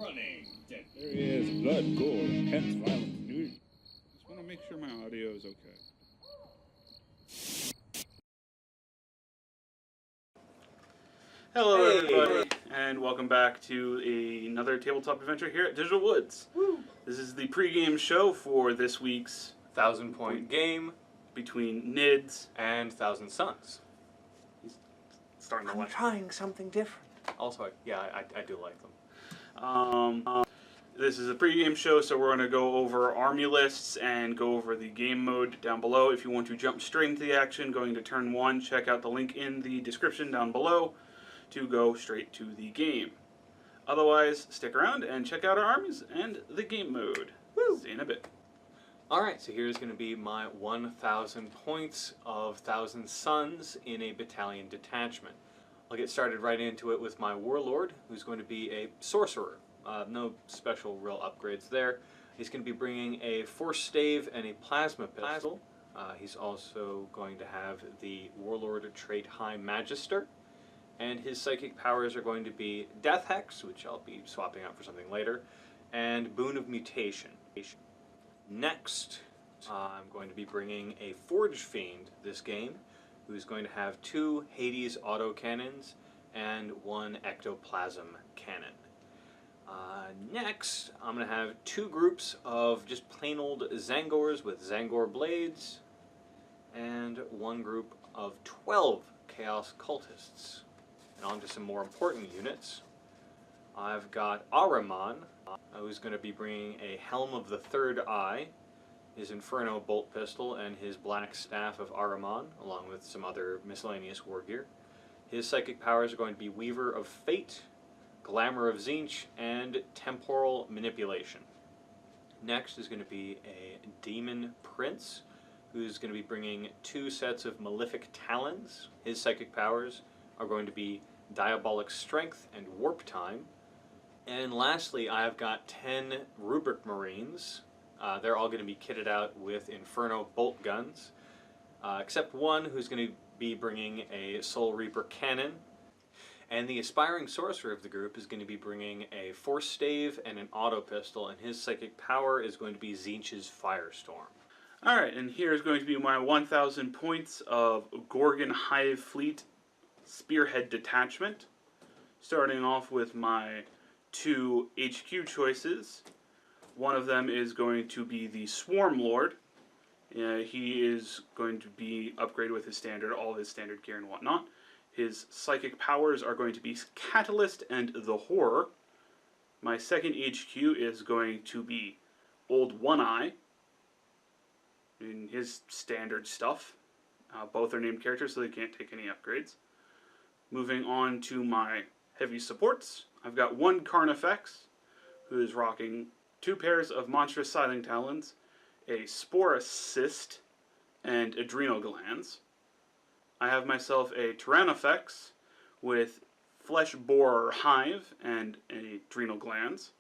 running. There is blood, gore, hence violent nudity. Just want to make sure my audio is okay. Hello, everybody, and welcome back to another tabletop adventure here at Digital Woods. Woo. This is the pregame show for this week's 1,000-point game between Nids and 1,000 Suns. He's starting to I'm like. trying something different. Also, yeah, I do like them. This is a pregame show, so we're going to go over army lists and go over the game mode down below. If you want to jump straight into the action, going to turn 1, check out the link in the description down below to go straight to the game. Otherwise, stick around and check out our armies and the game mode. Woo. See you in a bit. Alright, so here's going to be my 1,000 points of 1,000 Suns in a battalion detachment. I'll get started right into it with my Warlord, who's going to be a Sorcerer. No special real upgrades there. He's going to be bringing a Force Stave and a Plasma Pistol. He's also going to have the Warlord trait High Magister. And his psychic powers are going to be Death Hex, which I'll be swapping out for something later, and Boon of Mutation. Next, I'm going to be bringing a Forge Fiend this game, who's going to have 2 Hades autocannons and 1 Ectoplasm cannon. Next, I'm going to have 2 groups of just plain old Zangors with Zangor blades, and 1 group of 12 Chaos Cultists. And on to some more important units. I've got Ahriman, who's going to be bringing a Helm of the Third Eye, his Inferno Bolt Pistol, and his Black Staff of Ahriman, along with some other miscellaneous war gear. His psychic powers are going to be Weaver of Fate, Glamour of Tzeentch, and Temporal Manipulation. Next is going to be a Demon Prince, who's going to be bringing 2 sets of Malefic Talons. His psychic powers are going to be Diabolic Strength and Warp Time. And lastly, I've got 10 Rubric Marines. They're all going to be kitted out with Inferno Bolt Guns, except one who's going to be bringing a Soul Reaper Cannon. And the aspiring sorcerer of the group is going to be bringing a Force Stave and an Auto Pistol, and his psychic power is going to be Tzeentch's Firestorm. Alright, and here's going to be my 1,000 points of Gorgon Hive Fleet Spearhead Detachment. Starting off with my 2 HQ choices. One of them is going to be the Swarm Lord. He is going to be upgraded with his standard, all his standard gear and whatnot. His psychic powers are going to be Catalyst and the Horror. My second HQ is going to be Old One-Eye in his standard stuff. Both are named characters, so they can't take any upgrades. Moving on to my heavy supports, I've got 1 Carnifex, who is rocking 2 pairs of Monstrous Scything Talons, a Sporocyst, and Adrenal Glands. I have myself a Tyrannofex with Flesh Borer Hive and Adrenal Glands.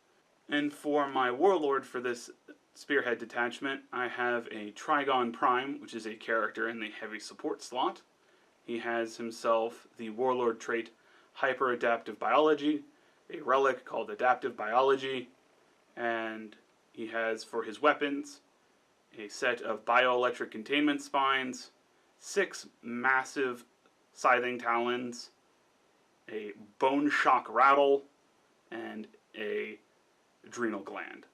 And for my Warlord for this Spearhead Detachment, I have a Trigon Prime, which is a character in the heavy support slot. He has himself the Warlord trait Hyper-Adaptive Biology, a relic called Adaptive Biology, and he has for his weapons a set of Bioelectric Containment Spines, 6 massive Scything Talons, a Bone Shock Rattle, and a Adrenal Gland.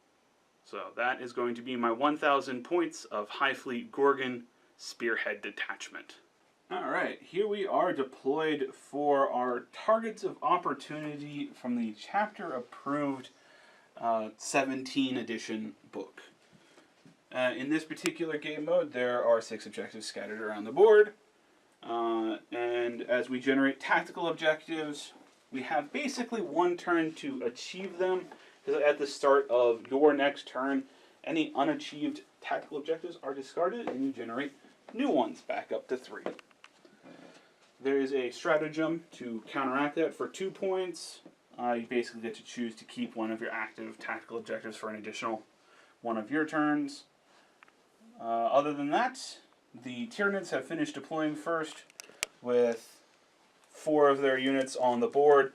So that is going to be my 1,000 points of High Fleet Gorgon Spearhead Detachment. Alright, here we are deployed for our Targets of Opportunity from the chapter-approved 17 edition book. In this particular game mode, there are 6 objectives scattered around the board, and as we generate tactical objectives, we have basically 1 turn to achieve them, because at the start of your next turn, any unachieved tactical objectives are discarded, and you generate new ones back up to 3. There is a stratagem to counteract that for 2 points. You basically get to choose to keep one of your active tactical objectives for an additional one of your turns. Other than that, the Tyranids have finished deploying first with 4 of their units on the board.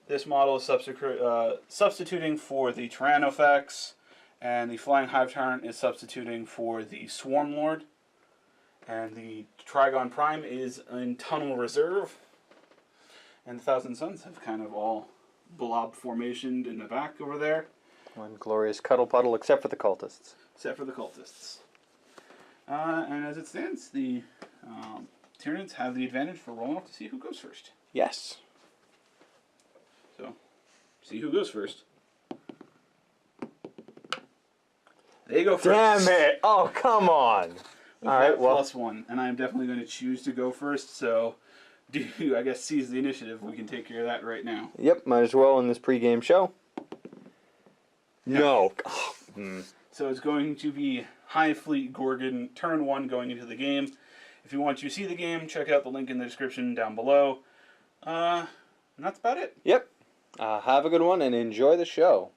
This model is substituting for the Tyrannofex, and the Flying Hive Tyrant is substituting for the Swarm Lord. And the Trigon Prime is in Tunnel Reserve. And the Thousand Suns have kind of all blob formationed in the back over there. One glorious cuddle puddle, except for the cultists. Except for the cultists. And as it stands, the Tyranids have the advantage for rolling off to see who goes first. Yes. So, see who goes first. They go first. Damn it! Oh, come on! With All right, well, +1, and I'm definitely going to choose to go first. So, do you, I guess, seize the initiative? We can take care of that right now. yep, might as well in this pregame show. No. So it's going to be Hive Fleet Gorgon, turn 1 going into the game. If you want to see the game, check out the link in the description down below. And that's about it. Yep. Have a good one and enjoy the show.